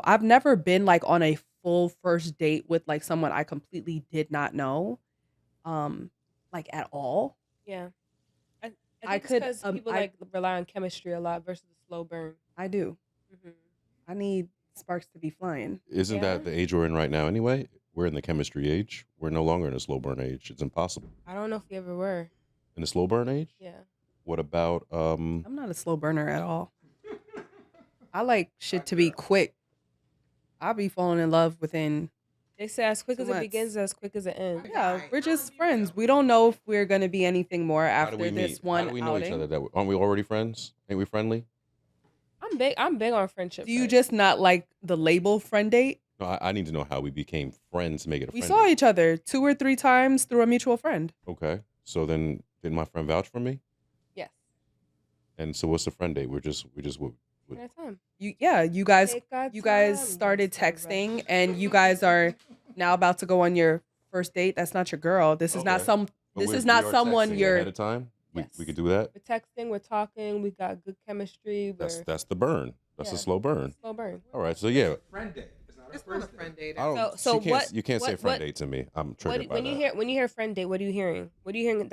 I've never been like on a full first date with like someone I completely did not know, um, like at all. Yeah. I I I think it's could, because people I like rely on chemistry a lot versus a slow burn. I do. Hmm. I need sparks to be flying. Isn't Yeah. that the age we're in right now anyway? We're in the chemistry age. We're no longer in a slow burn age. It's impossible. I don't know if we ever were. In the slow burn age? Yeah. What about I'm not a slow burner at all. I like shit to be quick. I'll be falling in love within They say as quick two as it months. begins, as quick as it ends. Yeah, we're just friends. We don't know if we're gonna be anything more how do after we this meet? How do one we know each other? outing. That aren't we already friends? Ain't we friendly? I'm big on friendship Do you first. just not like the label friend date? No, I need to know how we became friends to make it a We friend saw date. each other 2 or 3 times through a mutual friend. Okay. So then did my friend vouch for me? Yes. And so what's the friend date? Take our time. You guys Take our you guys time. started What's the texting rush? and you guys are now about to go on your first date. That's not your girl. This is not Okay. some But this we is not are someone texting you're ahead of time. We Yes. could do that. We're texting, we're talking, we got good chemistry. That's the burn. That's a Yeah. slow burn. Slow burn. All right. So yeah, Friend date. It's not a It's not a first date. friend date. I don't. So you can't. what- You can't say what- friend what- date to me. I'm What, triggered by when that. you hear friend date, what are you hearing? What are you hearing?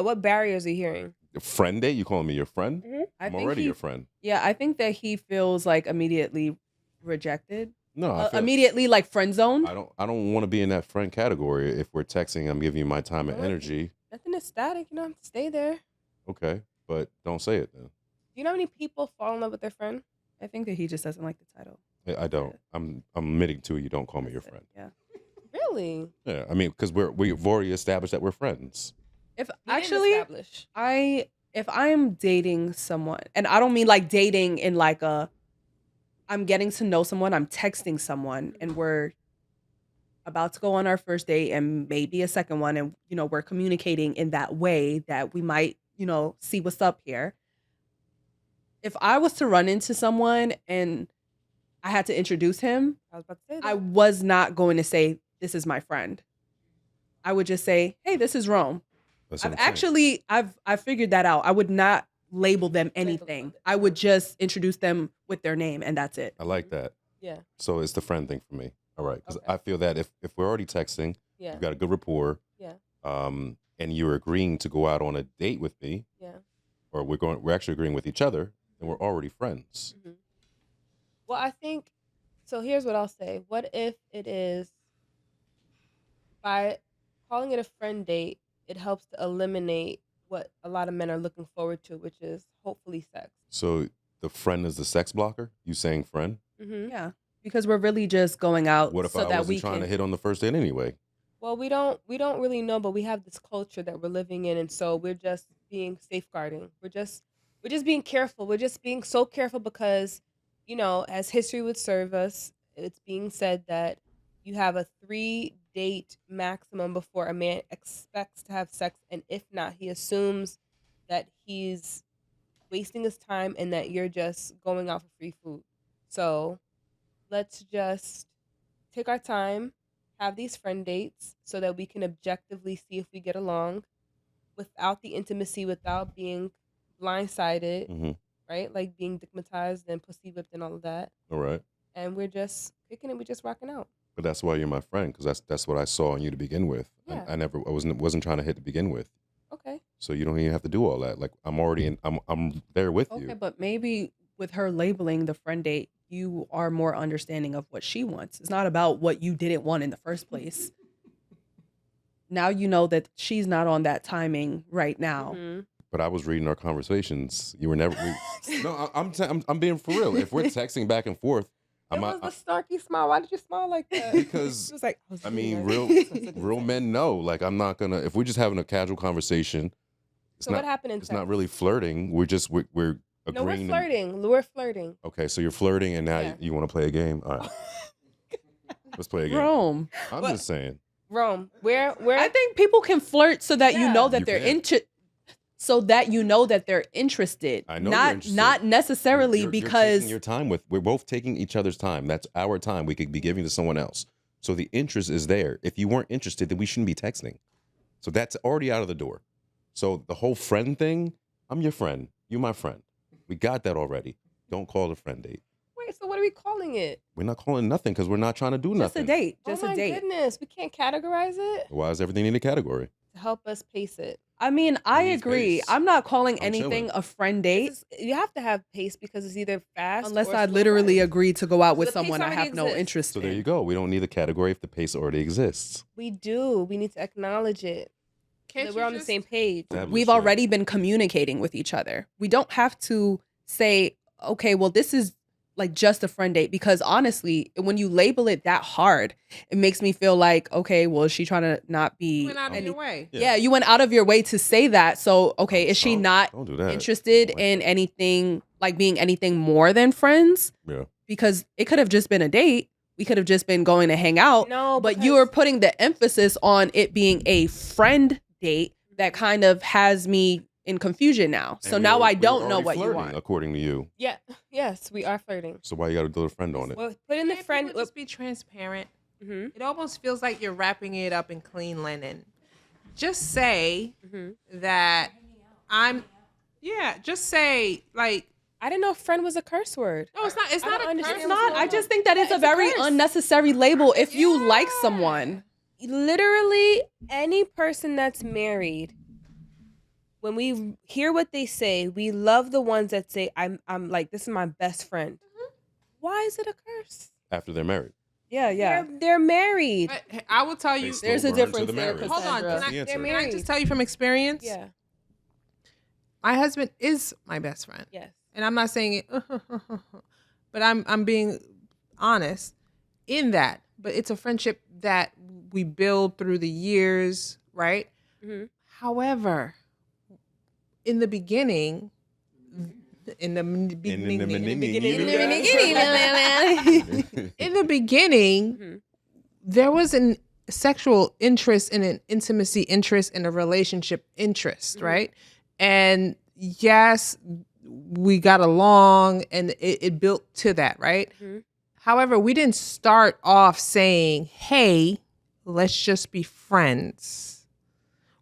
What barriers are you hearing? Friend date? You calling me your friend? I I'm think already he, your friend. Yeah, I think that he feels like immediately rejected. No, I feel, Immediately like friend zoned. I don't want to be in that friend category. If we're texting, I'm giving you my time and What? energy. Nothing is static. You don't have to stay there. Okay, but don't say it then. Do you know how many people fall in love with their friend? I think that he just doesn't like the title. I don't. I'm admitting to you. Don't call me your That's it, friend. Yeah. Really? Yeah, I mean, because we've already established that we're friends. If We didn't actually establish. if I'm dating someone, and I don't mean like dating in like a I'm getting to know someone, I'm texting someone and we're about to go on our first date and maybe a second one and we're communicating in that way that we might, see what's up here. If I was to run into someone and I had to introduce him, I was about to say that. I was not going to say this is my friend. I would just say, "Hey, this is Rome." That's what I've I'm saying. actually I've figured that out. I would not label them anything. I would just introduce them with their name and that's it. I like that. Yeah. So it's the friend thing for me. All right, because Okay. I feel that if we're already texting, Yeah. we've got a good rapport, Yeah. and you're agreeing to go out on a date with me, Yeah. or we're actually agreeing with each other, then we're already friends. Hmm. Well, I think so. Here's what I'll say. What if it is by calling it a friend date, it helps to eliminate what a lot of men are looking forward to, which is hopefully sex. So the friend is the sex blocker. You saying friend? Mm-hmm. Yeah. Because we're really just going out What if so I that wasn't we trying can to hit on the first date anyway? Well, we don't really know, but we have this culture that we're living in, and so we're just being safeguarding. We're just being careful. We're just being so careful because, as history would serve us, it's being said that you have a 3 date maximum before a man expects to have sex, and if not, he assumes that he's wasting his time and that you're just going out for free food. So let's just take our time, have these friend dates so that we can objectively see if we get along without the intimacy, without being blindsided, Mm-hmm. right? Like being stigmatized and pussy whipped and all of that. All right, And we're just kicking it, we're just rocking out. but that's why you're my friend, because that's what I saw in you to begin with. Yeah. I wasn't trying to hit to begin with. Okay. So you don't even have to do all that. Like I'm already in. I'm there with Okay, you. but maybe with her labeling the friend date, you are more understanding of what she wants. It's not about what you didn't want in the first place. Now you know that she's not on that timing right now. Mhm. But I was reading our conversations. You were never. No, I'm being for real. If we're texting back and forth, It was the snarky smile. Why did you smile like that? Because, It was like, I mean, real men know. Like I'm not gonna. If we're just having a casual conversation, it's So not. what happened in It's not text? really flirting. We're No, we're agreeing. flirting. We're flirting. Okay, so you're flirting, and now Yeah. you want to play a game. All right, let's play a game. Rome. I'm What? just saying. Rome. Where I think people can flirt so that you Yeah. know that You they're can. so that you know that they're interested. I know not you're interested. not necessarily You're because taking your time with. We're both taking each other's time. That's our time. We could be giving to someone else. So the interest is there. If you weren't interested, then we shouldn't be texting. So that's already out of the door. So the whole friend thing. I'm your friend. You're my friend. We got that already. Don't call it a friend date. Wait, so what are we calling it? We're not calling nothing because we're not trying to do Just nothing. a date. Just oh a my date. goodness, we can't categorize it Why is everything in a category? to help us pace it. I mean, I needs agree. pace? I'm not calling I'm anything chilling. a friend date You have to have pace because it's either fast unless or I slow literally rise. agree to go out with the pace someone I already have no exists. interest So in. there you go. We don't need a category if the pace already exists. We do. We need to acknowledge it. Can't That we're you on the just- same page. We've already been communicating with each other. We don't have to say, okay, well, this is like just a friend date, because honestly, when you label it that hard, it makes me feel like, okay, well, is she trying to not be You went out of your way. Yeah, you went out of your way to say that. So, okay, is she not Don't do that. interested Like in that. anything, like being anything more than friends? Yeah. Because it could have just been a date. We could have just been going to hang out. No, but you are putting the emphasis on it being a friend date that kind of has me in confusion now. So now I don't know what you want. According to you. Yeah. Yes, we are flirting. So why you got to do a friend on it? Well, put in the Can't friend. people just be transparent. Mhm. It almost feels like you're wrapping it up in clean linen. Just say that just say like. I didn't know friend was a curse word. No, it's not. It's I not don't a understand curse what's word. going I just think that it's a It's a very curse. unnecessary label if you like someone. Literally, any person that's married, when we hear what they say, we love the ones that say, I'm like, this is my best friend. Why is it a curse? After they're married. Yeah, yeah. They're married. But I will tell you. They There's a still burn to difference the there, marriage. Hold on. Cassandra. That's the answer. They're Can I married. just tell you from experience? Yeah. My husband is my best friend. Yes. And I'm not saying it, but I'm being honest in that. But it's a friendship that we build through the years, right? Mhm. However, in the beginning, in the beginning, Mhm. there was an sexual interest and an intimacy interest and a relationship interest, right? And yes, we got along and it built to that, right? Mhm. However, we didn't start off saying, hey, let's just be friends.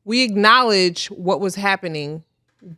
We acknowledge what was happening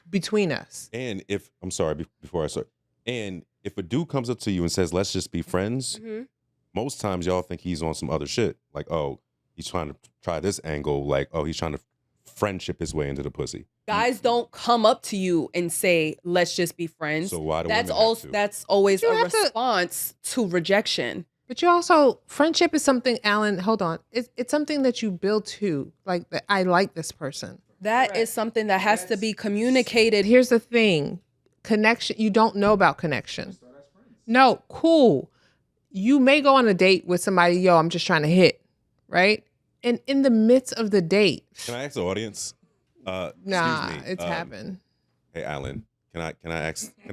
between us. And if I'm sorry, before I start, and if a dude comes up to you and says, let's just be friends, Mhm. most times y'all think he's on some other shit. Like, oh, he's trying to try this angle. Like, oh, he's trying to friendship his way into the pussy. Guys don't come up to you and say, let's just be friends. So why do that's women have also to? that's always You a have to- response to rejection. But you also, friendship is something, Alan, hold on. It's something that you build to. Like, that I like this person. That is something that has to be communicated. Here's the thing. Connection, you don't know about connection. No, cool. You may go on a date with somebody, yo, I'm just trying to hit, right? And in the midst of the date, Can I ask the audience? nah, Excuse me. it's happened. Hey, Alan, can I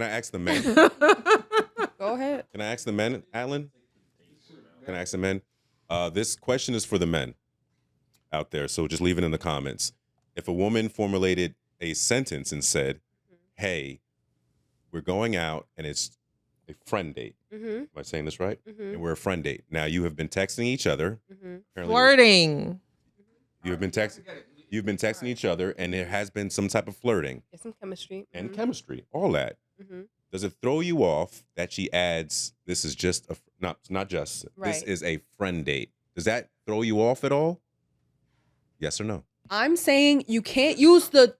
ask the men? Go ahead. Can I ask the men, Alan? Can I ask the men? This question is for the men out there, so just leave it in the comments. If a woman formulated a sentence and said, hey, we're going out and it's a friend date. Mhm. Am I saying this right? Mhm. And we're a friend date. Now you have been texting each other. Mhm. Apparently Flirting. You've been texting each other, and there has been some type of flirting Get some chemistry. and chemistry, all that. Mhm. Does it throw you off that she adds, this is just not just, this Right. is a friend date? Does that throw you off at all? Yes or no? I'm saying you can't use the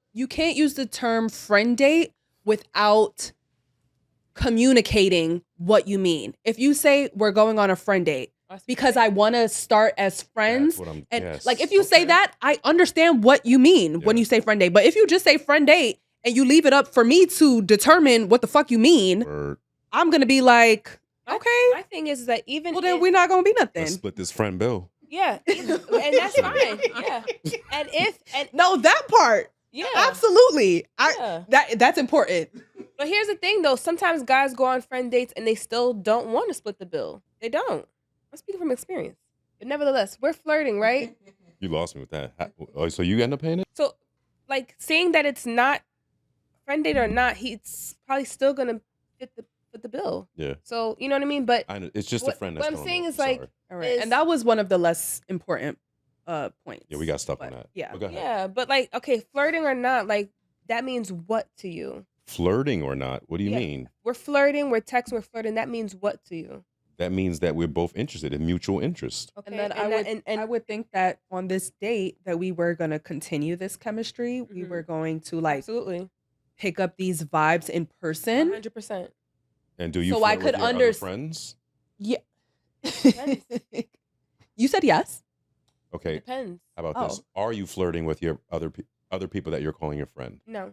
term friend date without communicating what you mean. If you say we're going on a friend date because I want to start as friends, That's what I'm- and yes. like if you say Okay. that, I understand what you mean when Yeah. you say friend date. But if you just say friend date and you leave it up for me to determine what the fuck you mean, Or I'm gonna be like, okay, My thing is that even well then if- we're not gonna be nothing. let's split this friend bill. yeah, and that's fine. Yeah, and No, that part. yeah, Absolutely. Yeah. That's important. But here's the thing, though. Sometimes guys go on friend dates and they still don't want to split the bill. They don't. I'm speaking from experience. But nevertheless, we're flirting, right? You lost me with that. Oh, so you end up paying it? So, like, saying that it's not friend date or not, he's probably still gonna fit the bill. Yeah. So you know what I mean. But I know. It's just a what- friend. what That's I'm telling saying me. is, like, Sorry. All right. is- And that was one of the less important points. Yeah, we got stuck on But, that. yeah. But go ahead. yeah, but like, okay, flirting or not, like that means what to you? Flirting or not? What do you Yeah. mean? We're flirting, we're texting, we're flirting. That means what to you? That means that we're both interested in mutual interest. Okay. And then and I would think that on this date that we were gonna continue this chemistry. We were going to like absolutely pick up these vibes in person. 100%. And do you So I flirt with could your other friends? Yeah. Depends. You said yes. Okay. Depends. How about this? Are you flirting with your other people that you're calling your friend? No,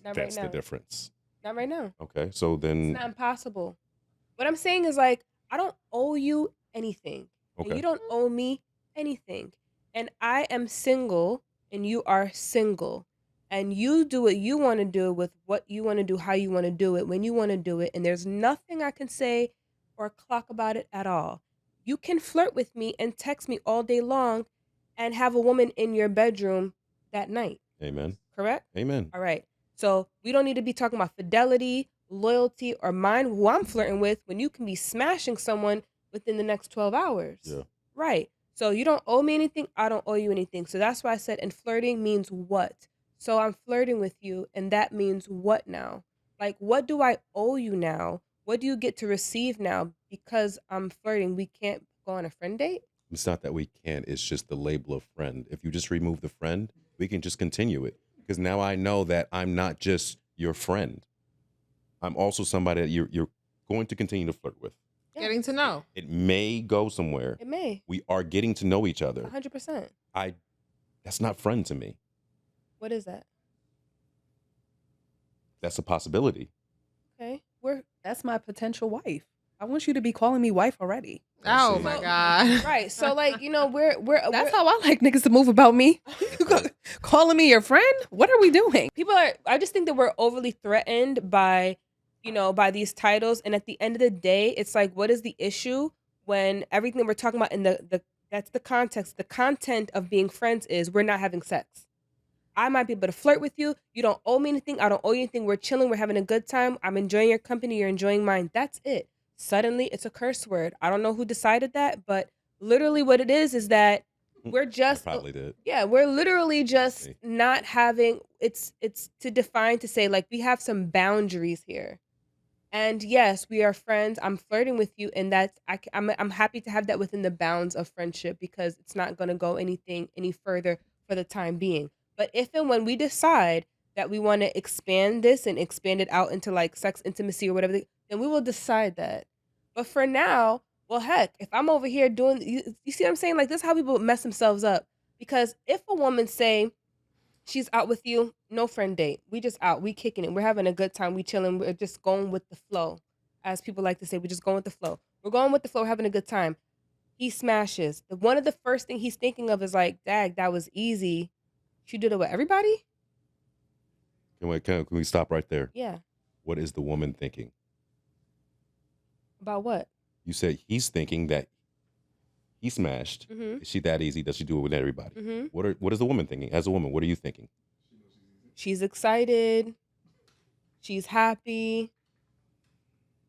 not That's right now. the difference. Not right now. Okay. So then. It's not impossible. What I'm saying is like, I don't owe you anything. Okay. And you don't owe me anything. And I am single and you are single. And you do what you want to do with what you want to do, how you want to do it, when you want to do it. And there's nothing I can say or clock about it at all. You can flirt with me and text me all day long and have a woman in your bedroom that night. Amen. Correct? Amen. All right. So we don't need to be talking about fidelity, loyalty, or mind who I'm flirting with when you can be smashing someone within the next 12 hours. Yeah. Right. So you don't owe me anything. I don't owe you anything. So that's why I said, and flirting means what? So I'm flirting with you, and that means what now? Like, what do I owe you now? What do you get to receive now? Because I'm flirting, we can't go on a friend date? It's not that we can't. It's just the label of friend. If you just remove the friend, we can just continue it. Because now I know that I'm not just your friend. I'm also somebody that you're going to continue to flirt with. Yeah. Getting to know. It may go somewhere. It may. We are getting to know each other. 100%. That's not friend to me. What is that? That's a possibility. Okay. That's my potential wife. I want you to be calling me wife already. Oh see. my God. Right. So like, That's how I like niggas to move about me. Calling me your friend? What are we doing? I just think that we're overly threatened by, by these titles. And at the end of the day, it's like, what is the issue when everything we're talking about in that's the context, the content of being friends is we're not having sex. I might be able to flirt with you. You don't owe me anything. I don't owe you anything. We're chilling. We're having a good time. I'm enjoying your company. You're enjoying mine. That's it. Suddenly, it's a curse word. I don't know who decided that, but literally what it is that we're just... I probably did. Yeah, we're literally just not having... It's to define, to say, like, we have some boundaries here. And yes, we are friends. I'm flirting with you, and I'm happy to have that within the bounds of friendship because it's not going to go any further for the time being. But if and when we decide that we want to expand this and expand it out into like sex, intimacy, or whatever, then we will decide that. But for now, well, heck, if I'm over here doing, you see what I'm saying? Like, this is how people mess themselves up. Because if a woman say she's out with you, no friend date, we just out, we kicking it, we're having a good time, we chilling, we're just going with the flow. As people like to say, we're just going with the flow. We're going with the flow, we're having a good time. He smashes. One of the first thing he's thinking of is like, dag, that was easy. She did it with everybody? Can we stop right there? Yeah. What is the woman thinking? About what? You said he's thinking that he smashed. Mm-hmm. Is she that easy? Does she do it with everybody? Mm-hmm. What is the woman thinking? As a woman, what are you thinking? She's excited. She's happy.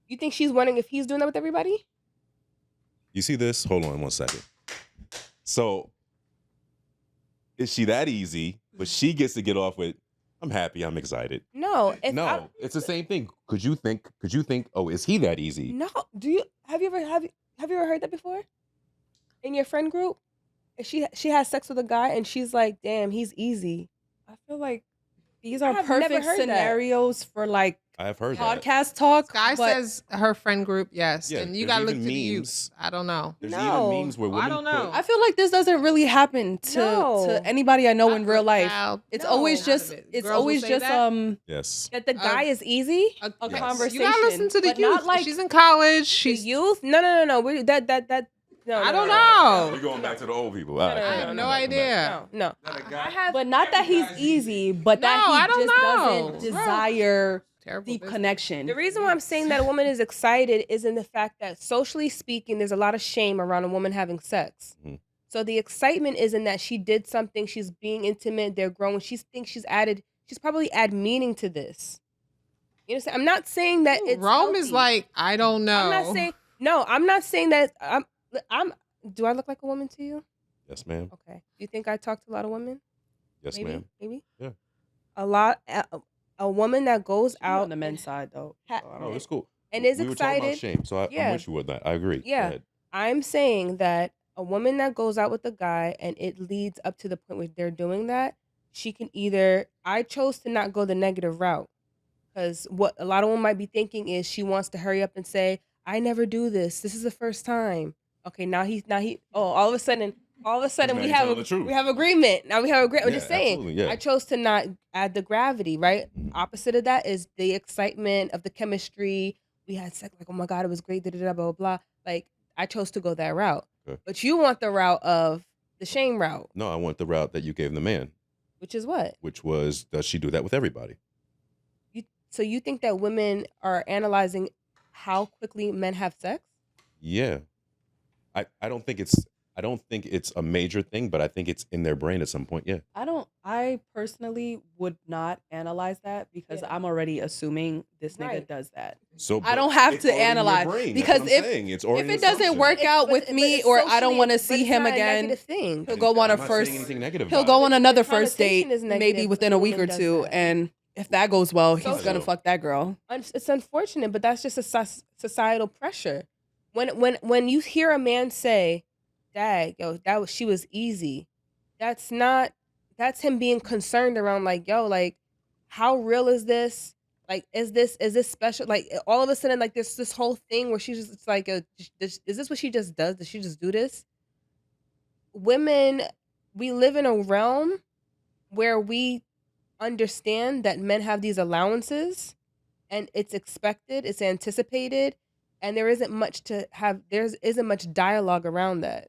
You think she's wondering if he's doing that with everybody? You see this? Hold on one second. So, is she that easy? But she gets to get off with, I'm happy, I'm excited. No. It's the same thing. Could you think, oh, is he that easy? No. Have you ever heard that before? In your friend group? She has sex with a guy and she's like, damn, he's easy. I feel like these are never perfect heard that. scenarios for like I have heard that. podcast talk. Sky says her friend group, yes. Yeah, and you there's got to look even to the memes. youth. I don't know. There's No. even memes where Oh, I women don't know. I feel like this doesn't really happen to anybody I know in real life. It's No. always Out just of it. it's Girls will always say just that? Yes. That the guy is easy? a Yes. conversation. You gotta listen to the but youth. not like She's in college. The She's youth? No. No, I don't no. know. We're going back to the old people. All right. No, I have no idea. No. but not that he's easy, but that No, he I don't just know. doesn't desire Terrible deep business. connection. The reason why I'm saying that a woman is excited is in the fact that socially speaking, there's a lot of shame around a woman having sex. Mhm. So the excitement is in that she did something, she's being intimate, they're growing. She thinks she's probably add meaning to this. You understand? I'm not saying that it's Rome is healthy. like, I don't know. I'm not saying that do I look like a woman to you? Yes, ma'am. Okay. You think I talk to a lot of women? Yes, Maybe? ma'am. Maybe? Yeah. A lot. A woman that goes Should be on out the and men's side though. ha- So I No, don't. it's cool. and is We were talking about excited. shame, so I'm Yeah. with you with that. I agree. Go Yeah. ahead. I'm saying that a woman that goes out with a guy and it leads up to the point where they're doing that, she can either, I chose to not go the negative route, because what a lot of women might be thinking is she wants to hurry up and say, I never do this. This is the first time. Okay, now he all of a sudden now we you're have telling the truth. we have agreement. Now we have agreement. I'm Yeah, just saying. absolutely, yeah. I chose to not add the gravity, right? Opposite of that is the excitement of the chemistry. We had sex, like, oh my God, it was great, da da da, blah blah blah. Like, I chose to go that route. Okay. But you want the route of the shame route, No, I want the route that you gave the man, which is what? which was, does she do that with everybody? So you think that women are analyzing how quickly men have sex? Yeah. I don't think it's a major thing, but I think it's in their brain at some point. Yeah. I personally would not analyze that because Yeah. I'm already assuming this nigga Right. does that. So I but don't have it's to already in your analyze, brain. That's because what I'm saying. It's already if an it doesn't assumption. work out with me, or I don't want to see him again, thing. he'll go on a I'm not saying first. anything negative He'll about go it. on another The first date, connotation is maybe negative within when a a week or woman does two, that. and if that goes well, he's Social. gonna fuck that girl. It's unfortunate, but that's just a societal pressure. When you hear a man say, "Dag, yo, she was easy," that's him being concerned around, like, yo, like, how real is this? Like, is this special? Like, all of a sudden, like, there's this whole thing where she's just, it's like, is this what she just does? Does she just do this? Women, we live in a realm where we understand that men have these allowances, and it's expected, it's anticipated, and there isn't much dialogue around that.